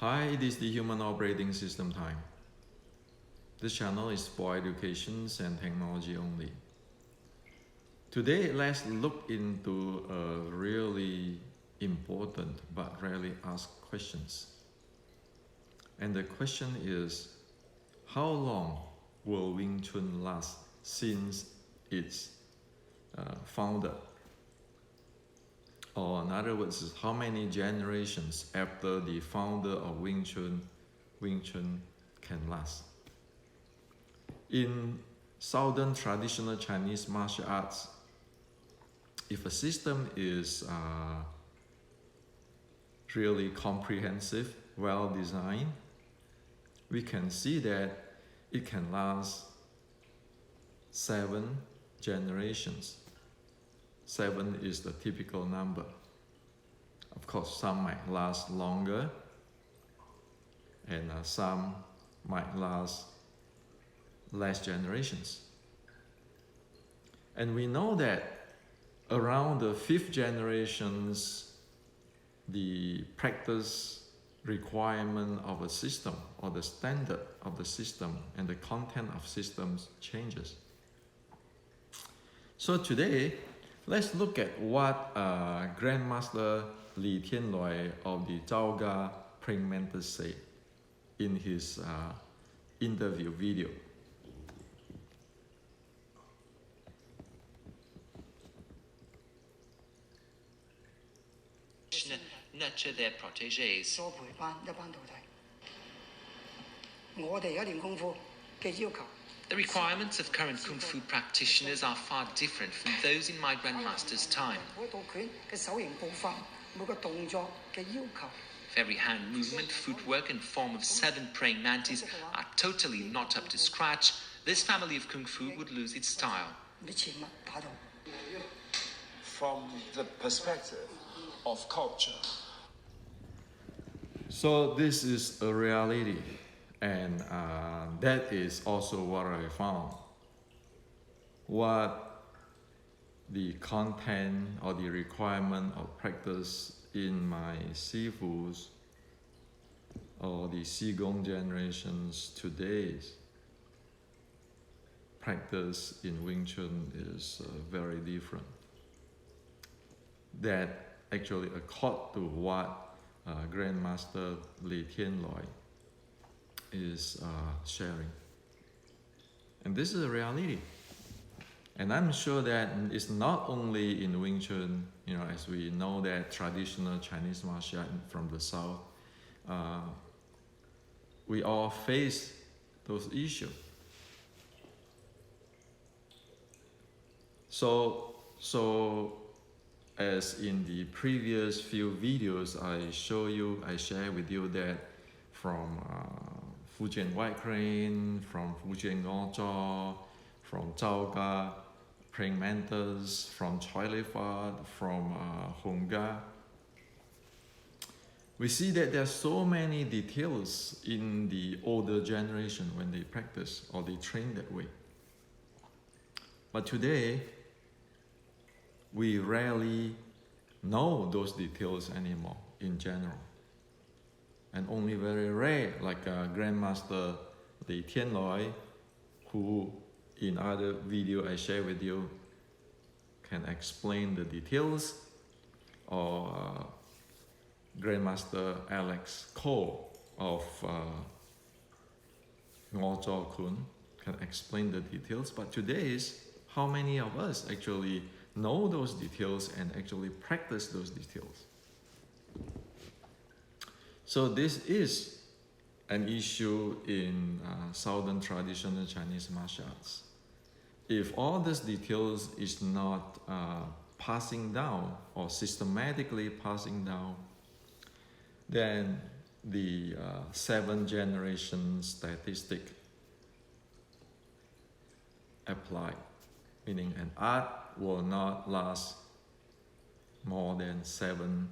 Hi, it is the Human Operating System time. This channel is for education and technology only. Today, let's look into a really important but rarely asked questions. And the question is, how long will Wing Chun last since its founder? Or in other words, how many generations after the founder of Wing Chun can last? In Southern traditional Chinese martial arts, if a system is really comprehensive, well designed, we can see that it can last 7 generations. 7 is the typical number. Of course, some might last longer, and some might last less generations. And we know that around the 5th generations, the practice requirement of a system or the standard of the system and the content of systems changes. So today, let's look at what Grandmaster Li Tianloi of the Zhao Ga Praying Mantis said in his interview video. Nurture their protégés. The requirements of current Kung Fu practitioners are far different from those in my grandmaster's time. Every hand movement, footwork, and form of 7 praying mantis are totally not up to scratch. This family of Kung Fu would lose its style. From the perspective of culture. So this is a reality, and that is also what I found. What the content or the requirement of practice in my Sifus or the Qigong generations today's practice in Wing Chun is very different. That actually accord to what Grandmaster Li Tianloi is sharing. And this is a reality. And I'm sure that it's not only in Wing Chun, as we know that traditional Chinese martial art from the South, we all face those issues. So as in the previous few videos, I share with you that from Fujian White Crane, from Fujian Ngozhou, from Zhao Ga Praying Mantis, from Choi Li Fat, from Hong Ga. We see that there are so many details in the older generation when they practice or they train that way. But today, we rarely know those details anymore in general. And only very rare, like Grandmaster Li Tianloi, who in other video I share with you, can explain the details, or Grandmaster Alex Ko of Ngozhou Kun can explain the details. But today's, how many of us actually know those details and actually practice those details? So this is an issue in Southern traditional Chinese martial arts. If all these details is not passing down or systematically passing down, then the 7 generation statistic apply, meaning an art will not last more than 7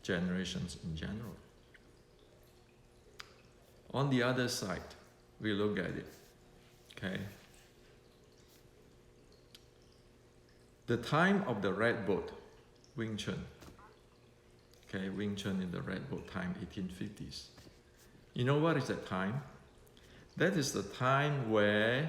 generations in general. On the other side, we look at it, okay? The time of the Red Boat, Wing Chun, okay, Wing Chun in the Red Boat time, 1850s. You know what is that time? That is the time where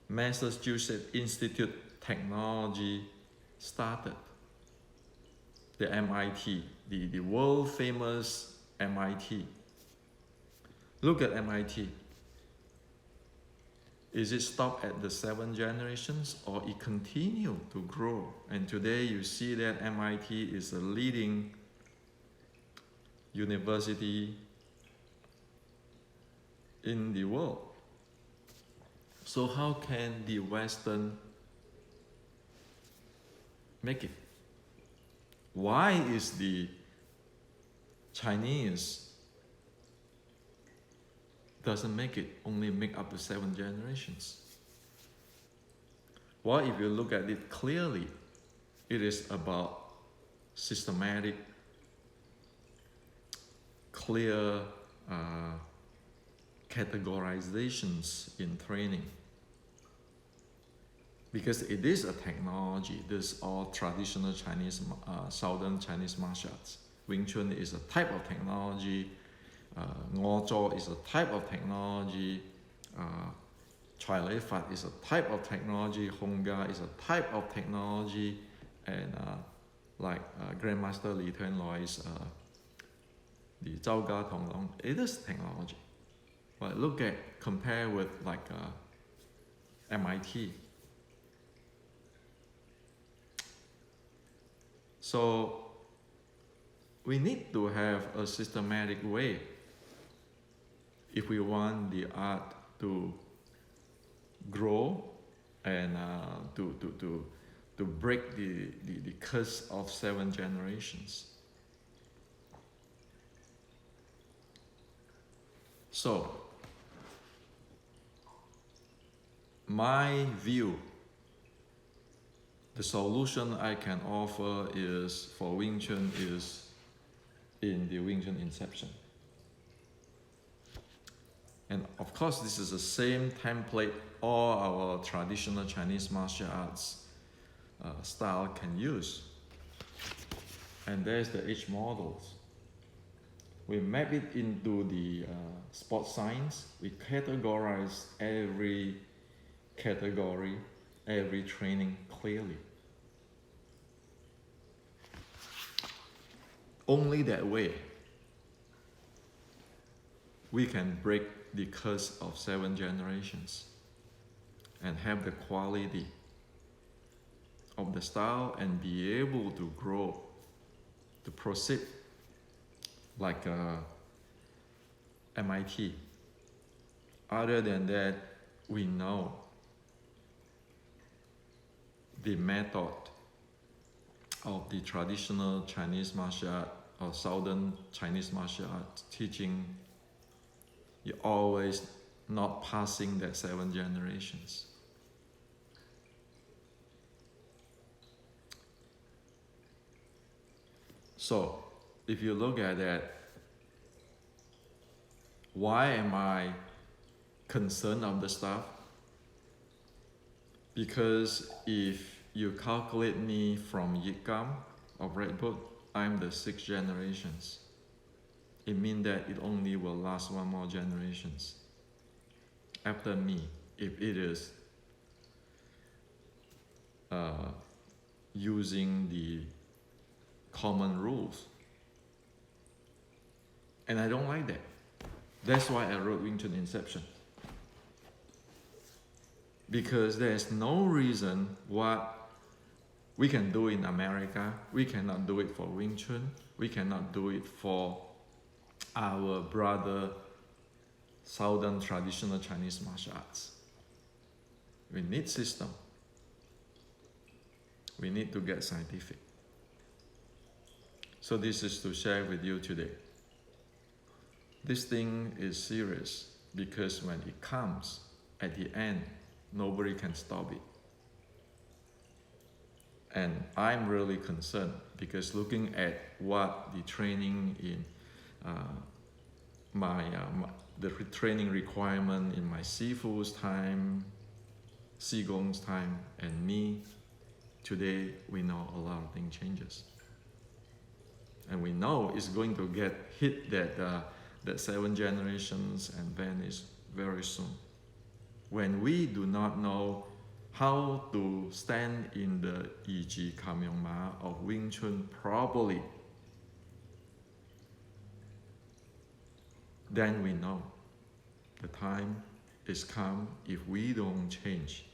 Massachusetts Institute Technology started. The MIT, the world famous MIT. Look at MIT. Is it stopped at the 7 generations or it continued to grow? And today you see that MIT is a leading university in the world. So how can the Western make it? Why is the Chinese doesn't make it, only make up to 7 generations? Well, if you look at it clearly, it is about systematic, clear categorizations in training. Because it is a technology, this is all traditional Chinese, Southern Chinese martial arts. Wing Chun is a type of technology, Ngo is a type of technology, Chai Lei Fat is a type of technology, Hongga is a type of technology, and like Grandmaster Li Tuanloi's the Zhao Ga Tong Long, it is technology. But look at, compare with like MIT. So we need to have a systematic way if we want the art to grow and to break the curse of 7 generations. So my view, the solution I can offer is for Wing Chun is in the Wing Chun Inception. And of course, this is the same template all our traditional Chinese martial arts style can use. And there's the H models. We map it into the sports science. We categorize every category, every training clearly. Only that way we can break the curse of 7 generations and have the quality of the style and be able to grow, to proceed like MIT. Other than that, we know the method of the traditional Chinese martial art or Southern Chinese martial art teaching, you're always not passing that 7 generations. So, if you look at that, why am I concerned of the stuff? Because if you calculate me from Yikam of Red Book, I'm the 6 generations. It means that it only will last 1 more generations after me, if it is using the common rules. And I don't like that. That's why I wrote Wing Chun Inception. Because there's no reason what we can do in America, we cannot do it for Wing Chun, we cannot do it for our brother Southern traditional Chinese martial arts. We need system. We need to get scientific. So this is to share with you today. This thing is serious because when it comes at the end, nobody can stop it. And I'm really concerned because looking at what the training in the training requirement in my Sifu's time, Sigong's time, and me, today we know a lot of things changes. And we know it's going to get hit that that 7 generations and vanish very soon. When we do not know how to stand in the Yi Ji Kam Yong Ma of Wing Chun properly, then we know the time is come if we don't change.